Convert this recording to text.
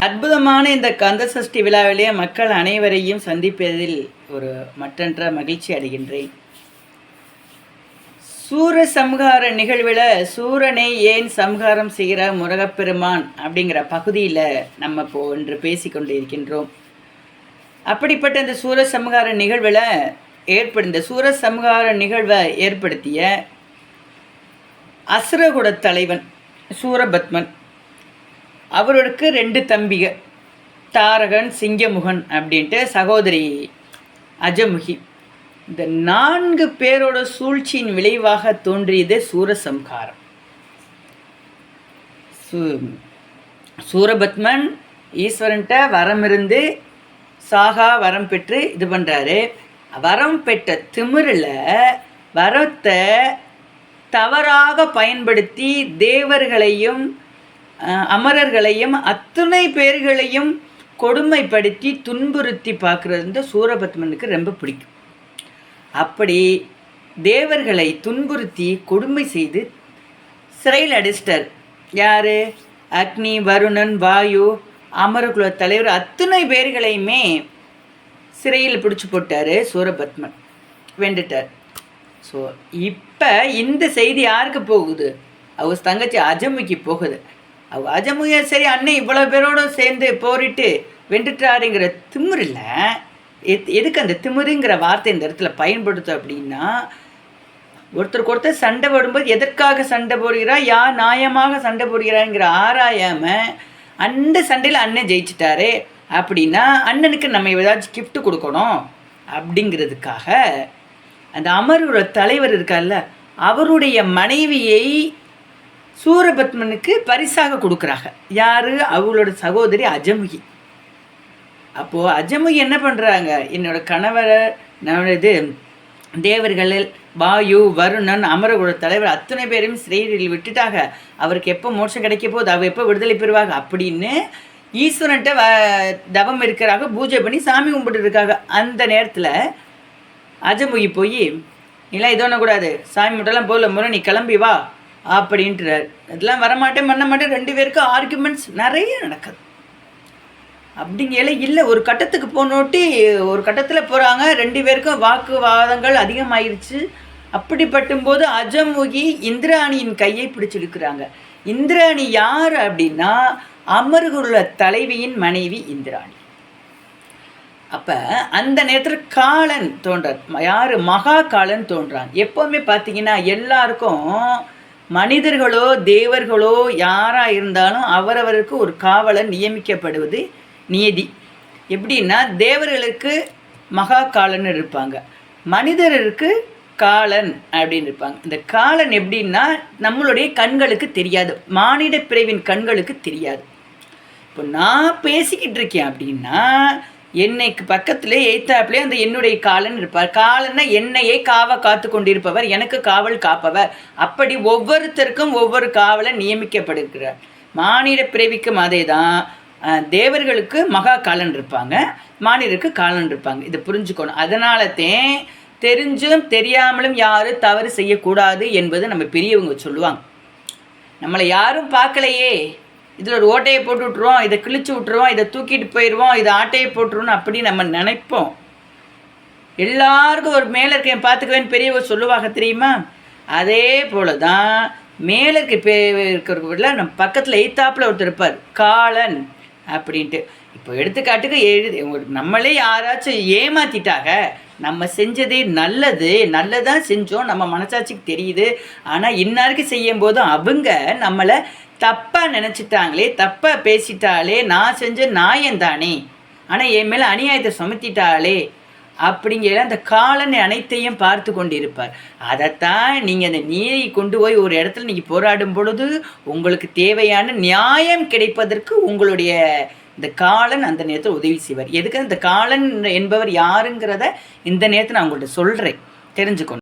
அற்புதமான இந்த கந்த சஷ்டி விழாவிலே மக்கள் அனைவரையும் சந்திப்பதில் ஒரு மற்றற்ற மகிழ்ச்சி அடைகின்றேன். சூர சம்ஹார நிகழ்வில் சூரனை ஏன் சம்ஹாரம் செய்கிற முருகப்பெருமான் அப்படிங்கிற பகுதியில் நம்ம இப்போ இன்று பேசிக்கொண்டு இருக்கின்றோம். அப்படிப்பட்ட இந்த சூர சம்ஹார நிகழ்வில் இந்த சூர சம்ஹார நிகழ்வை ஏற்படுத்திய அசுரகுட தலைவன் சூரபத்மன், அவருக்கு 2 தம்பிக, தாரகன், சிங்கமுகன் அப்படின்ட்டு சகோதரி அஜமுகி. இந்த 4 பேரோட சூழ்ச்சியின் விளைவாக தோன்றியது சூரசம்ஹாரம். சூரபத்மன் ஈஸ்வரன்ட்ட வரம் இருந்து சாகா வரம் பெற்று இது பண்ணுறாரு. வரம் பெற்ற திமிரில் வரத்தை தவறாக பயன்படுத்தி தேவர்களையும் அமரர்களையும் அத்தனை பேர்களையும் கொடுமைப்படுத்தி துன்புறுத்தி பார்க்குறது இந்த சூரபத்மனுக்கு ரொம்ப பிடிக்கும். அப்படி தேவர்களை துன்புறுத்தி கொடுமை செய்து சிறையில் அடிச்சிட்டார். யார்? அக்னி, வருணன், வாயு, அமரகுல தலைவர் அத்தனை பேர்களையுமே சிறையில் பிடிச்சி போட்டார் சூரபத்மன், வெண்டுட்டார். ஸோ இப்போ இந்த செய்தி யாருக்கு போகுது? அவர் தங்கச்சி அஜமுகி போகுது. அவள் அஜமுகிய சரி அண்ணன் இவ்வளோ பேரோடு சேர்ந்து போரிட்டு வெண்டுட்டாருங்கிற திமிரில் எதுக்கு அந்த திமிருங்கிற வார்த்தை இந்த இடத்துல பயன்படுத்தும் அப்படின்னா, ஒருத்தருக்கு ஒருத்தர் சண்டை போடும்போது எதற்காக சண்டை போடுகிறா, யார் நியாயமாக சண்டை போடுகிறாங்கிற ஆராயாமல் அந்த சண்டையில் அண்ணன் ஜெயிச்சிட்டாரு அப்படின்னா அண்ணனுக்கு நம்ம ஏதாச்சும் கிஃப்ட் கொடுக்கணும் அப்படிங்கிறதுக்காக அந்த அமரோட தலைவர் இருக்கார்ல, அவருடைய மனைவியை சூரபத்மனுக்கு பரிசாக கொடுக்குறாங்க. யார்? அவங்களோட சகோதரி அஜமுகி. அப்போது அஜமுகி என்ன பண்ணுறாங்க, என்னோட கணவரை இது தேவர்கள் வாயு, வருணன், அமரகுல தலைவர் அத்தனை பேரையும் சிறையில் விட்டுட்டாங்க, அவருக்கு எப்போ மோட்சம் கிடைக்க போகுது, அவர் எப்போ விடுதலை பெறுவாங்க அப்படின்னு ஈஸ்வரன்ட்ட தவம் இருக்கிறாங்க, பூஜை பண்ணி சாமி கும்பிட்டு இருக்காங்க. அந்த நேரத்தில் அஜமுகி போய் இல்லை இதோன்னு கூடாது, சாமி மட்டும்லாம் போகல, முறை நீ கிளம்பி வா அப்படின்ட்டுறார். இதெல்லாம் வரமாட்டேன் பண்ண மாட்டேன், 2 பேருக்கும் ஆர்குமெண்ட்ஸ் நிறைய நடக்குது. அப்படிங்கல இல்லை, ஒரு கட்டத்துக்கு போனோட்டி ஒரு கட்டத்தில் போகிறாங்க, 2 பேருக்கும் வாக்குவாதங்கள் அதிகமாயிருச்சு. அப்படிப்பட்டும்போது அஜமுகி இந்திராணியின் கையை பிடிச்சிருக்கிறாங்க. இந்திராணி யார் அப்படின்னா அமர்குல தலைவியின் மனைவி இந்திராணி. அப்போ அந்த நேரத்தில் காலன் தோன்றார். யார்? மகா காலன் தோன்றான். எப்போவுமே பார்த்தீங்கன்னா எல்லாருக்கும் மனிதர்களோ தேவர்களோ யாராக இருந்தாலும் அவரவருக்கு ஒரு காவலன் நியமிக்கப்படுவது நியதி. எப்படின்னா தேவர்களுக்கு மகா காலன் இருப்பாங்க, மனிதருக்கு காலன் அப்படின்னு இருப்பாங்க. இந்த காலன் எப்படின்னா நம்மளுடைய கண்களுக்கு தெரியாது, மானிட பிறவின் கண்களுக்கு தெரியாது. இப்போ நான் பேசிக்கிட்டு இருக்கேன் அப்படின்னா என்னைக்கு பக்கத்தில் எய்த்தாப்புலேயே அந்த என்னுடைய காலன் இருப்பார். காலன்னா என்னையே காத்து கொண்டிருப்பவர், எனக்கு காவல் காப்பவர். அப்படி ஒவ்வொருத்தருக்கும் ஒவ்வொரு காவலன் நியமிக்கப்படுகிறார். மானிட பிறவிக்கும் அதே தான். தேவர்களுக்கு மகா காலன் இருப்பாங்க, மானிடருக்கு காலன் இருப்பாங்க. இதை புரிஞ்சுக்கணும். அதனால தெரிஞ்சும் தெரியாமலும் யாரும் தவறு செய்யக்கூடாது என்பது நம்ம பெரியவங்க சொல்லுவாங்க. நம்மளை யாரும் பார்க்கலையே, இதில் ஒரு ஓட்டையை போட்டு விட்ருவோம், இதை கிழிச்சு விட்ருவோம், இதை தூக்கிட்டு போயிடுவோம், இதை ஆட்டையை போட்டுருவோம் அப்படி நம்ம நினைப்போம். எல்லாருக்கும் ஒரு மேலே இருக்கேன் பார்த்துக்குவேன்னு பெரியவங்க சொல்லுவாங்க தெரியுமா? அதே போல தான் மேலே இருக்கிறவங்கள நம்ம பக்கத்தில் எய்த்தாப்பில் ஒருத்தர் இருப்பார், காலன் அப்படின்ட்டு. இப்போ எடுத்துக்காட்டுக்கு நம்மளே யாராச்சும் ஏமாற்றிட்டாங்க, நம்ம செஞ்சதே நல்லதாக செஞ்சோம், நம்ம மனசாட்சிக்கு தெரியுது. ஆனால் இன்னாருக்கு செய்யும் போதும் அவங்க நம்மளை தப்பாக நினச்சிட்டாங்களே, தப்பாக பேசிட்டாலே, நான் செஞ்ச நியாயந்தானே, ஆனால் என் மேலே அநியாயத்தை சுமத்திட்டாளே அப்படிங்கிற அந்த காலனை அனைத்தையும் பார்த்து கொண்டு இருப்பார். அதைத்தான் நீங்கள் அந்த நீரை கொண்டு போய் ஒரு இடத்துல நீங்கள் போராடும் பொழுது உங்களுக்கு தேவையான நியாயம் கிடைப்பதற்கு உங்களுடைய இந்த காலன் அந்த நேரத்தில் உதவி செய்வார். எதுக்கு இந்த காலன் என்பவர் யாருங்கிறத இந்த நேரத்தில் நான் உங்கள்கிட்ட சொல்கிறேன், தெரிஞ்சுக்கணும்.